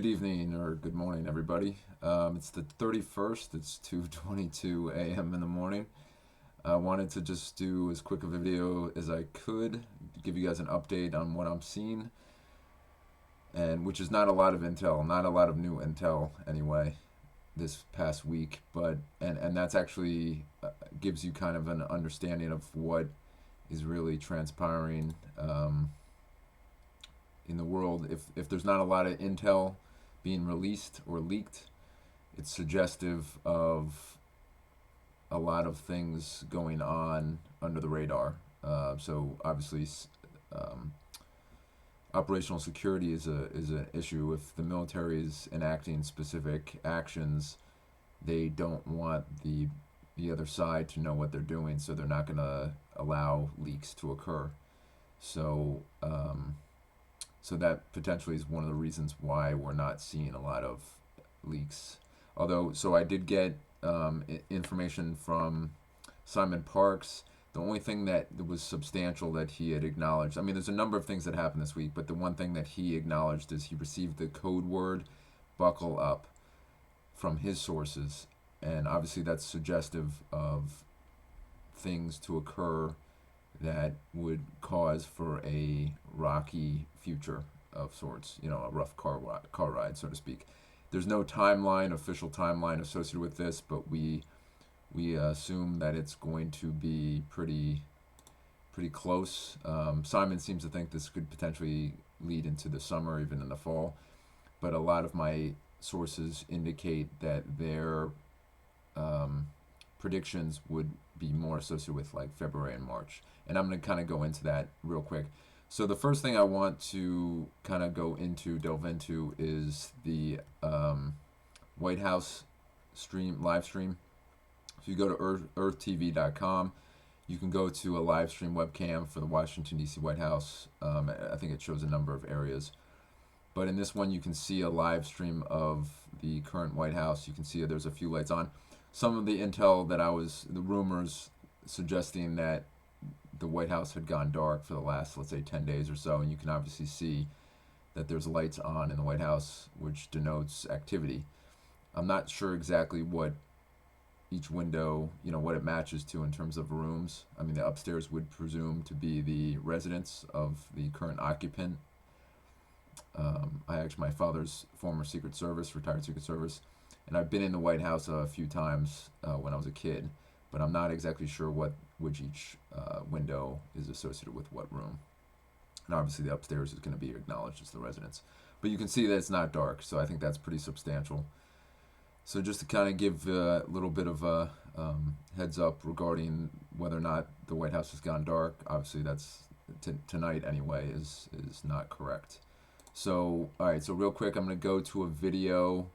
Good evening or good morning, everybody. It's the 31st. It's 2:22 a.m. in the morning. I wanted to just do as quick of a video as I could, give you guys an update on what I'm seeing, and which is not a lot of intel, not a lot of new intel anyway, this past week. But and that's actually gives you kind of an understanding of what is really transpiring in the world. If there's not a lot of intel being released or leaked, it's suggestive of a lot of things going on under the radar. So obviously, operational security is an issue. If the military is enacting specific actions, they don't want the other side to know what they're doing, so they're not going to allow leaks to occur. So so that potentially is one of the reasons why we're not seeing a lot of leaks. Although, so I did get information from Simon Parks. The only thing that was substantial that he had acknowledged, I mean, there's a number of things that happened this week, but the one thing that he acknowledged is he received the code word "buckle up" from his sources. And obviously that's suggestive of things to occur that would cause for a rocky future of sorts, a rough car ride, so to speak. There's no official timeline associated with this, but we assume that it's going to be pretty close. Simon seems to think this could potentially lead into the summer, even in the fall, but a lot of my sources indicate that their predictions would be more associated with like February and March. And I'm going to kind of go into that real quick. So the first thing I want to kind of delve into is the White House live stream. If you go to earthtv.com, you can go to a live stream webcam for the Washington, D.C. White House. I think it shows a number of areas. But in this one, you can see a live stream of the current White House. You can see there's a few lights on. Some of the intel the rumors suggesting that the White House had gone dark for the last, let's say, 10 days or so. And you can obviously see that there's lights on in the White House, which denotes activity. I'm not sure exactly what each window, what it matches to in terms of rooms. I mean, the upstairs would presume to be the residence of the current occupant. My father's former Secret Service, retired Secret Service, and I've been in the White House a few times when I was a kid, but I'm not exactly sure which each window is associated with what room. And obviously the upstairs is going to be acknowledged as the residence. But you can see that it's not dark, so I think that's pretty substantial. So just to kind of give a little bit of a heads up regarding whether or not the White House has gone dark, obviously that's tonight anyway is not correct. So, all right, so real quick, I'm going to go to a video.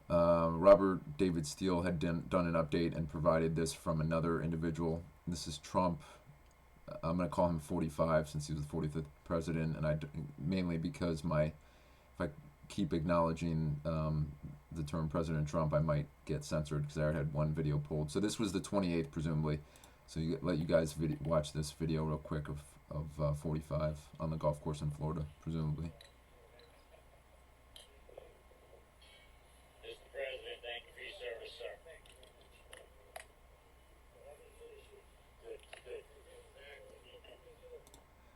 Robert David Steele had done an update and provided this from another individual. This is Trump. I'm going to call him 45 since he was the 45th president, and mainly because if I keep acknowledging the term President Trump, I might get censored because I already had one video pulled. So this was the 28th, presumably. So let you guys watch this video real quick of 45 on the golf course in Florida, presumably.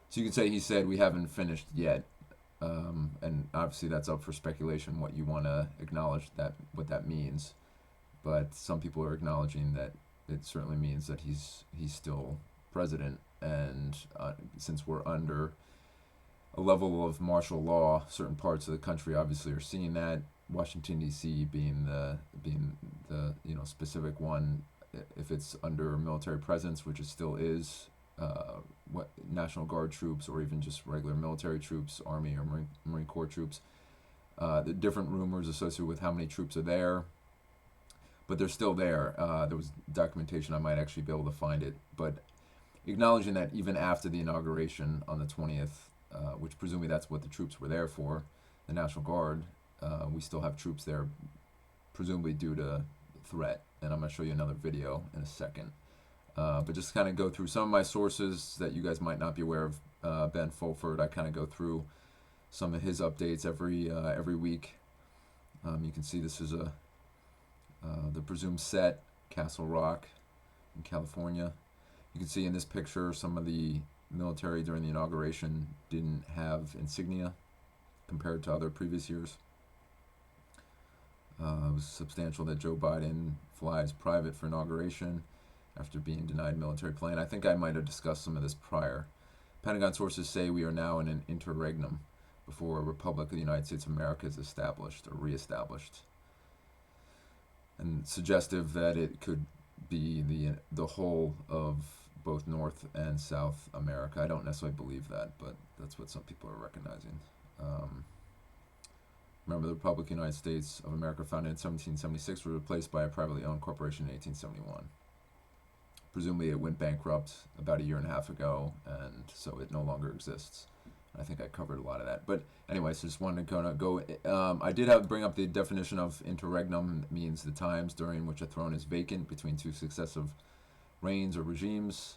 So you could say he said we haven't finished yet, and obviously that's up for speculation what you want to acknowledge what that means. But some people are acknowledging that it certainly means that he's still president, and since we're under a level of martial law, certain parts of the country obviously are seeing that. Washington D.C. being the specific one, if it's under military presence, which it still is. National Guard troops or even just regular military troops, Army or Marine Corps troops. The different rumors associated with how many troops are there, but they're still there. There was documentation, I might actually be able to find it, but acknowledging that even after the inauguration on the 20th, which presumably that's what the troops were there for, the National Guard, we still have troops there, presumably due to threat. And I'm going to show you another video in a second. But just kind of go through some of my sources that you guys might not be aware of. Ben Fulford, I kind of go through some of his updates every week. You can see this is the presumed set, Castle Rock in California. You can see in this picture some of the military during the inauguration didn't have insignia compared to other previous years. It was substantial that Joe Biden flies private for inauguration after being denied military plane. I think I might have discussed some of this prior. Pentagon sources say we are now in an interregnum before a Republic of the United States of America is established or reestablished, and suggestive that it could be the whole of both North and South America. I don't necessarily believe that, but that's what some people are recognizing. Remember, the Republic of the United States of America, founded in 1776, was replaced by a privately owned corporation in 1871. Presumably, it went bankrupt about a year and a half ago, and so it no longer exists. I think I covered a lot of that. But anyways, just wanted to go. I did have to bring up the definition of interregnum. It means the times during which a throne is vacant between two successive reigns or regimes,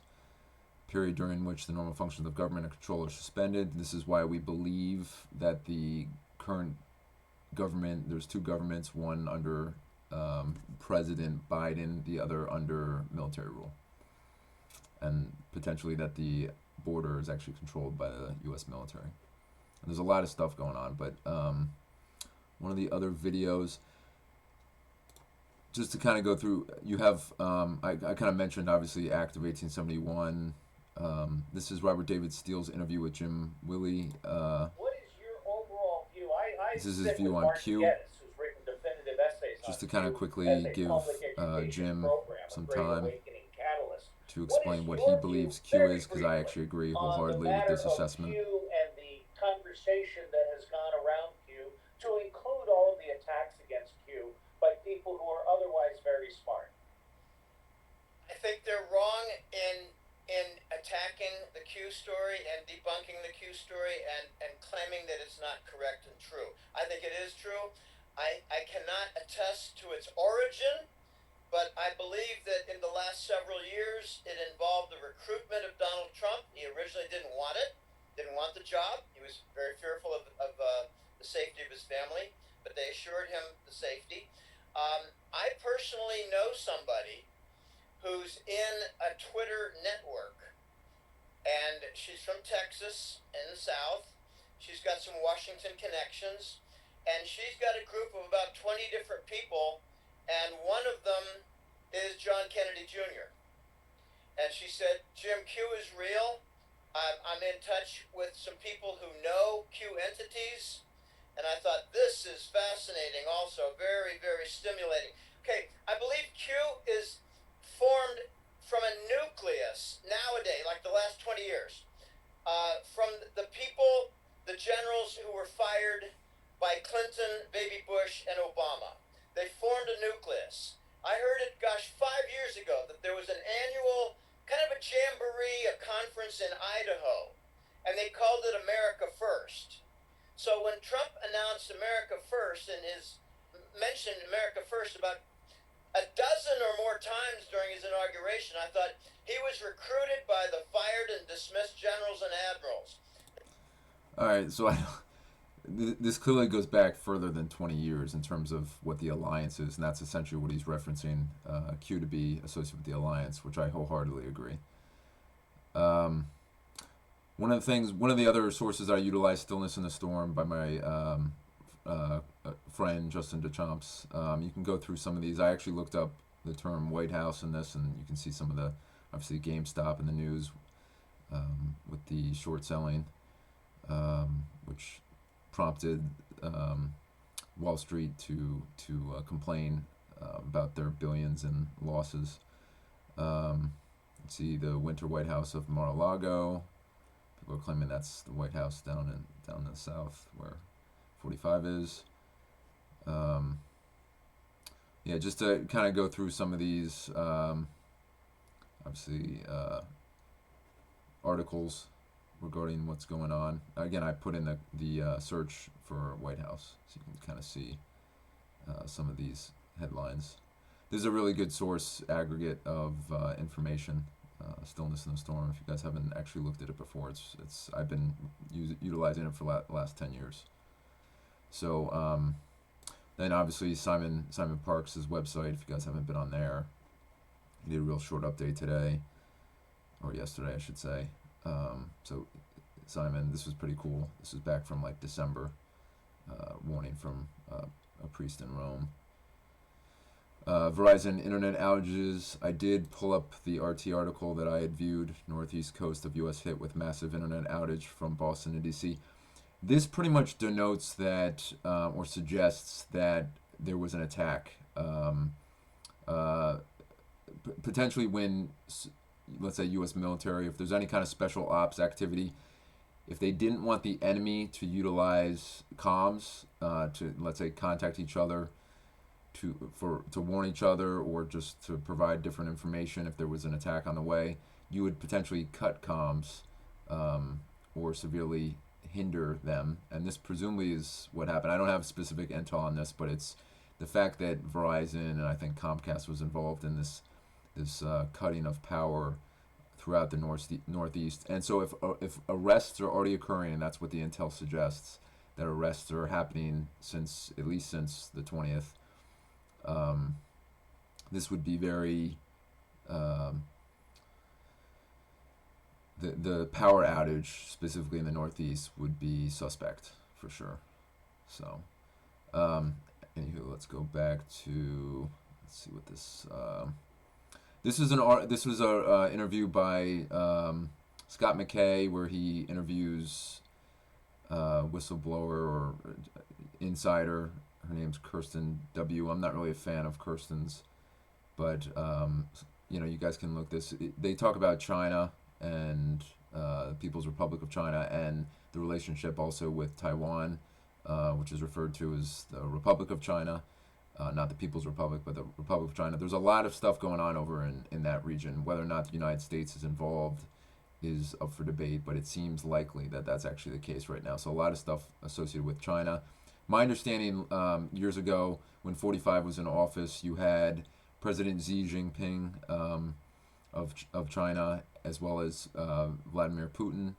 period during which the normal functions of government and control are suspended. This is why we believe that the current government, there's two governments, one under President Biden, the other under military rule, and potentially that the border is actually controlled by the U.S. military. And there's a lot of stuff going on, but one of the other videos, just to kind of go through, you have, I kind of mentioned, obviously, Act of 1871. This is Robert David Steele's interview with Jim Willey. What is your overall view? This is his view on Q. Who's written definitive essays just to on kind of Q quickly as a give public education Jim program, a some Great time Awakening catalyst. to explain what he your believes view, Q very is, because I briefly, actually agree on the wholeheartedly with matter this of assessment. Q and the conversation that has gone around Q to include all of the attacks against Q by people who are otherwise very smart? I think they're wrong in attacking the Q story and debunking the Q story and claiming that it's not correct and true. I think it is true. I cannot attest to its origin, but I believe that in the last several years it involved the recruitment of Donald Trump. He originally didn't want it, didn't want the job. He was very fearful of the safety of his family, but they assured him the safety. I personally know somebody who's in a Twitter network, and she's from Texas in the South. She's got some Washington connections, and she's got a group of about 20 different people, and one of them is John Kennedy Jr. And she said, Jim, Q is real. I'm in touch with some people who know Q entities, and I thought this is fascinating also, very, very stimulating. Okay, I believe Q is formed from a nucleus nowadays, like the last 20 years, from the people, the generals who were fired by Clinton, Baby Bush, and Obama. They formed a nucleus. I heard it, 5 years ago, that there was an annual kind of a jamboree, a conference in Idaho, and they called it America First. So when Trump announced America First and mentioned America First about a dozen or more times during his inauguration, I thought he was recruited by the fired and dismissed generals and admirals. All right, so this clearly goes back further than 20 years in terms of what the alliance is, and that's essentially what he's referencing Q to be associated with the alliance, which I wholeheartedly agree. One of the other sources I utilize, Stillness in the Storm by my friend Justin Deschamps. You can go through some of these. I actually looked up the term White House in this, and you can see some of the, obviously, GameStop in the news with the short selling, which prompted Wall Street to complain about their billions in losses. Let's see, the Winter White House of Mar-a-Lago. People are claiming that's the White House down in the south where 45 is. Yeah, just to kind of go through some of these, obviously, articles regarding what's going on. Again, I put in the search for White House, so you can kind of see some of these headlines. This is a really good source aggregate of information. Stillness in the Storm. If you guys haven't actually looked at it before, I've been utilizing it for the last 10 years. So Then obviously Simon Parks' website. If you guys haven't been on there, he did a real short update today, or yesterday, I should say. So Simon, this was pretty cool. This is back from like December. Warning from a priest in Rome. Verizon internet outages. I did pull up the RT article that I had viewed. Northeast coast of U.S. hit with massive internet outage from Boston to D.C. This pretty much denotes that, or suggests that there was an attack. Potentially when, let's say, U.S. military, if there's any kind of special ops activity, if they didn't want the enemy to utilize comms to, let's say, contact each other, to warn each other, or just to provide different information if there was an attack on the way, you would potentially cut comms or severely hinder them. And this presumably is what happened. I don't have specific intel on this, but it's the fact that Verizon and I think Comcast was involved in this cutting of power throughout the Northeast. And so if arrests are already occurring, and that's what the intel suggests, that arrests are happening at least since the 20th, this would be very the power outage specifically in the Northeast would be suspect for sure. So anywho, let's go back to, let's see what this this was a interview by Scott McKay, where he interviews whistleblower or insider. Her name's Kirsten W. I'm not really a fan of Kirsten's, but you guys can look this. They talk about China and the People's Republic of China and the relationship also with Taiwan, which is referred to as the Republic of China. Not the People's Republic, but the Republic of China. There's a lot of stuff going on over in that region. Whether or not the United States is involved is up for debate, but it seems likely that that's actually the case right now. So a lot of stuff associated with China. My understanding, years ago, when 45 was in office, you had President Xi Jinping of China, as well as Vladimir Putin,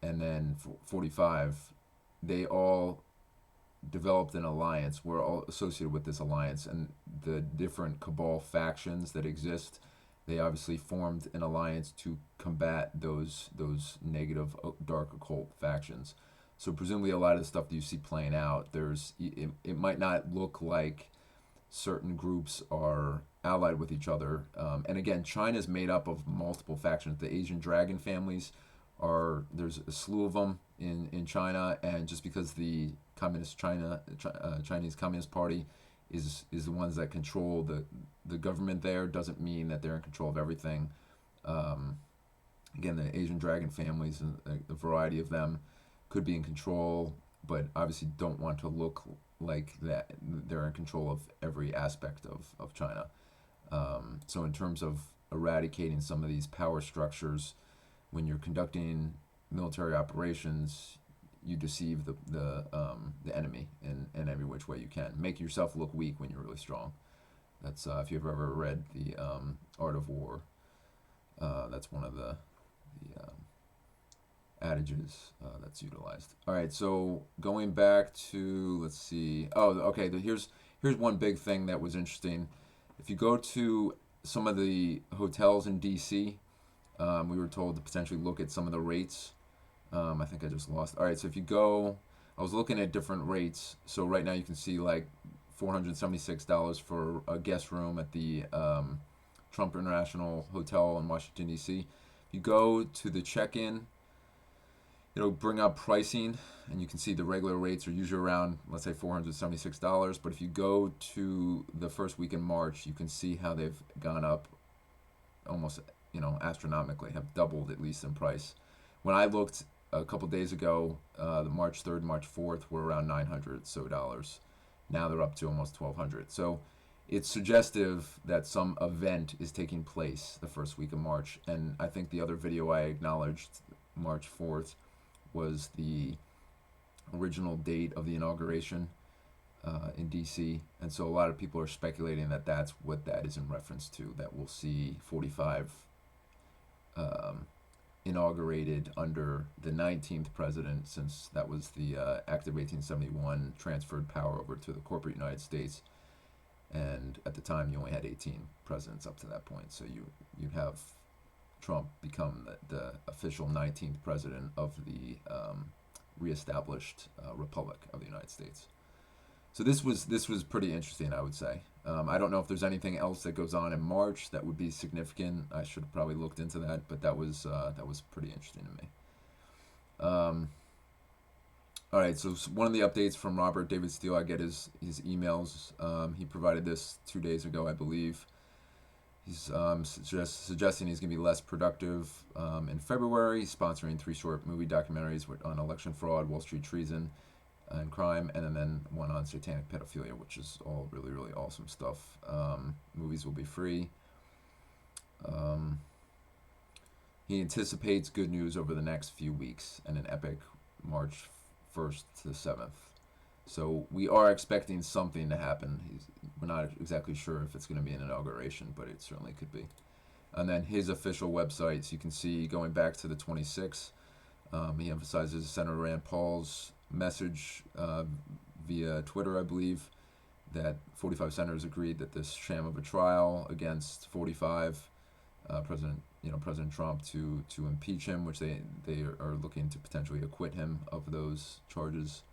and then 45, they all developed an alliance. We're all associated with this alliance, and the different Cabal factions that exist, they obviously formed an alliance to combat those negative dark occult factions. So presumably a lot of the stuff that you see playing out, it might not look like certain groups are allied with each other. And again, China is made up of multiple factions. The Asian dragon families there's a slew of them in China, and just because the Chinese Communist Party is the ones that control the government there, doesn't mean that they're in control of everything. Again, the Asian dragon families, and the variety of them, could be in control, but obviously don't want to look like that they're in control of every aspect of China. So in terms of eradicating some of these power structures, when you're conducting military operations, you deceive the enemy in every which way you can. Make yourself look weak when you're really strong. That's if you've ever read the Art of War, that's one of the adages that's utilized. All right, so going back to, let's see. Oh, okay. Here's one big thing that was interesting. If you go to some of the hotels in D.C., we were told to potentially look at some of the rates. I think I just lost. All right, so if you go, I was looking at different rates. So right now you can see like $476 for a guest room at the Trump International Hotel in Washington, D.C. If you go to the check-in, it'll bring up pricing, and you can see the regular rates are usually around, let's say, $476. But if you go to the first week in March, you can see how they've gone up almost, astronomically, have doubled at least in price. When I looked a couple days ago, the March 3rd, March 4th were around $900 so dollars. Now they're up to almost $1,200. So it's suggestive that some event is taking place the first week of March. And I think the other video I acknowledged, March 4th, was the original date of the inauguration in D.C. And so a lot of people are speculating that that's what that is in reference to, that we'll see 45 inaugurated under the 19th president, since that was the Act of 1871 transferred power over to the corporate United States. And at the time, you only had 18 presidents up to that point. So you have Trump become the official 19th president of the reestablished Republic of the United States. So this was pretty interesting, I would say. I don't know if there's anything else that goes on in March that would be significant. I should have probably looked into that, but that was pretty interesting to me. All right, so one of the updates from Robert David Steele, I get his emails. He provided this 2 days ago, I believe. He's suggesting he's going to be less productive in February, sponsoring 3 short movie documentaries on election fraud, Wall Street treason, and crime, and then one on satanic pedophilia, which is all really, really awesome stuff. Movies will be free. He anticipates good news over the next few weeks and an epic March 1st to 7th. So we are expecting something to happen. We're not exactly sure if it's going to be an inauguration, but it certainly could be. And then his official websites, you can see going back to the 26th, he emphasizes Senator Rand Paul's message via Twitter, I believe, that 45 senators agreed that this sham of a trial against 45 President Trump to impeach him, which they are looking to potentially acquit him of those charges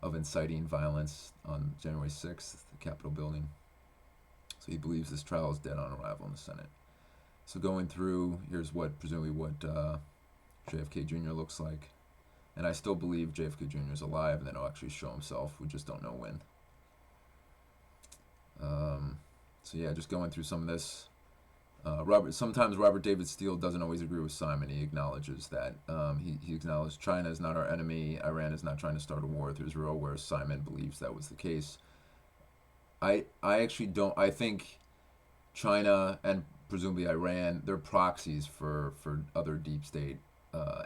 of inciting violence on January 6th, the Capitol building. So he believes this trial is dead on arrival in the Senate. So going through, here's presumably what JFK Jr. looks like. And I still believe JFK Jr. is alive and then he'll actually show himself. We just don't know when. So yeah, just going through some of this. Sometimes Robert David Steele doesn't always agree with Simon. He acknowledges that. He acknowledged China is not our enemy. Iran is not trying to start a war with Israel, whereas Simon believes that was the case. I actually don't. I think China and presumably Iran, they're proxies for other deep state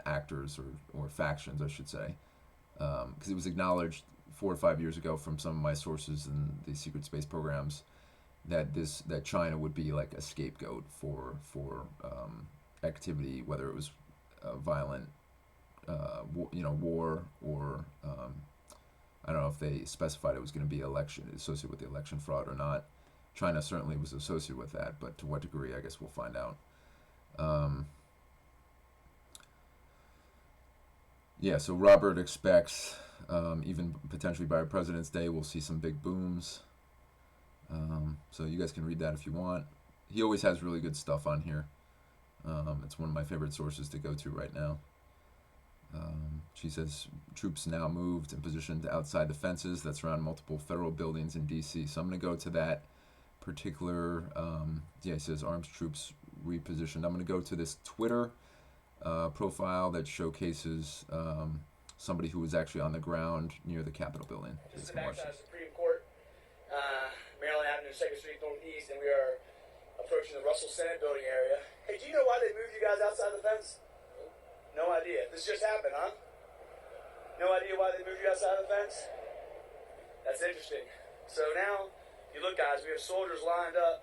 actors or factions, I should say. Because it was acknowledged 4 or 5 years ago from some of my sources in the secret space programs that China would be like a scapegoat for activity, whether it was violent, war, or I don't know if they specified it was going to be associated with the election fraud or not. China certainly was associated with that, but to what degree, I guess we'll find out. Yeah, so Robert expects, even potentially by President's Day, we'll see some big booms. So you guys can read that if you want. He always has really good stuff on here. It's one of my favorite sources to go to right now. She says troops now moved and positioned outside the fences that surround multiple federal buildings in D.C. So I'm going to go to that particular, it says arms troops repositioned. I'm going to go to this Twitter profile that showcases somebody who was actually on the ground near the Capitol building. This is the backside of Supreme Court, Maryland Avenue, 2nd Street Northeast, and we are approaching the Russell Senate building area. Hey, do you know why they moved you guys outside the fence? No idea. This just happened, huh? No idea why they moved you outside the fence? That's interesting. So now, you look, guys, we have soldiers lined up.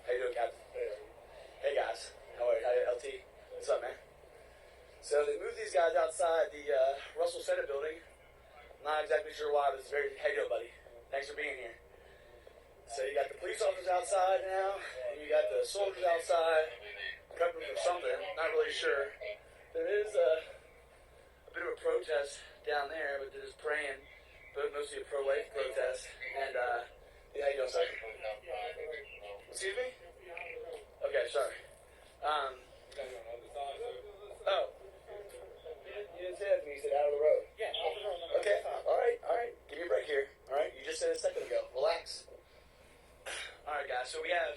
How you doing, Captain? Hey, guys. How are you? LT? What's up, man? So they moved these guys outside the Russell Senate building. Not exactly sure why, but it's very... How you doing, buddy? Thanks for being here. So you got the police officers outside now, and you got the soldiers outside, prepping for something. Not really sure. There is a bit of a protest down there, but they're just praying, but mostly a pro-life protest. And how you doing, sir? Excuse me? Okay, sorry. Oh. You didn't say that to me. You said out of the road. Yeah, out of the road. Okay. All right. Give me a break here. All right. You just said a second ago. Relax. All right, guys. So we have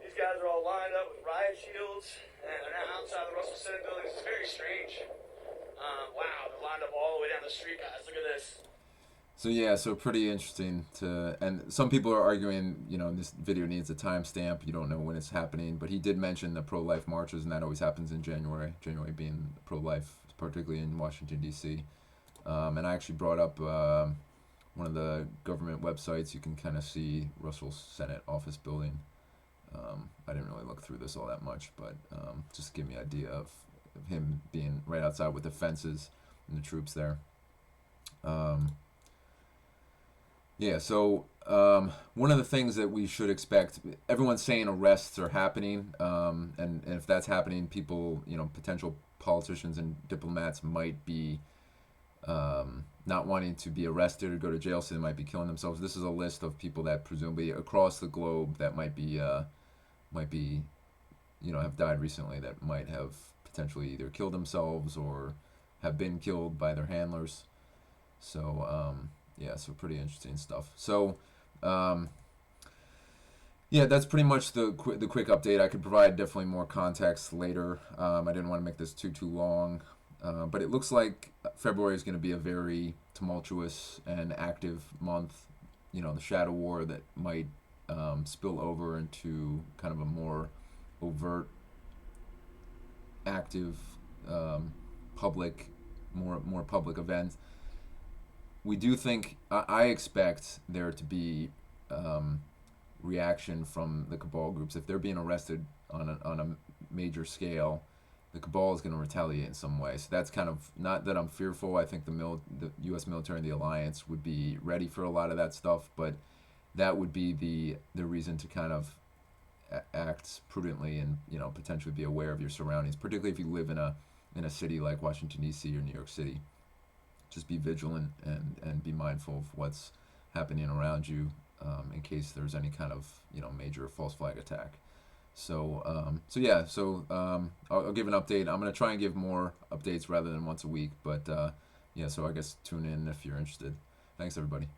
these guys are all lined up with riot shields, and they're now outside the Russell Senate building. It's very strange. Wow, they're lined up all the way down the street, guys. Look at this. So pretty interesting and some people are arguing, this video needs a timestamp. You don't know when it's happening, but he did mention the pro-life marches, and that always happens in January. January being pro-life, particularly in Washington D.C. And I actually brought up one of the government websites, you can kind of see Russell's Senate office building. I didn't really look through this all that much, but just to give me an idea of him being right outside with the fences and the troops there. Yeah, so one of the things that we should expect, everyone's saying arrests are happening, and if that's happening, people, potential politicians and diplomats might be not wanting to be arrested or go to jail, so they might be killing themselves. This is a list of people that presumably across the globe that might be, have died recently, that might have potentially either killed themselves or have been killed by their handlers. So, so pretty interesting stuff. So, that's pretty much the quick update. I could provide definitely more context later. I didn't want to make this too long, but it looks like February is going to be a very tumultuous and active month. The shadow war that might spill over into kind of a more overt, active, public, more public event. We do think, I expect there to be reaction from the Cabal groups. If they're being arrested on a major scale, the Cabal is going to retaliate in some way. So that's kind of, not that I'm fearful. I think the U.S. military and the alliance would be ready for a lot of that stuff, but that would be the reason to kind of act prudently and potentially be aware of your surroundings, particularly if you live in a city like Washington D.C. or New York City. Just be vigilant and be mindful of what's happening around you in case there's any kind of major false flag attack. So I'll give an update. I'm gonna try and give more updates rather than once a week, but so I guess tune in if you're interested. Thanks everybody.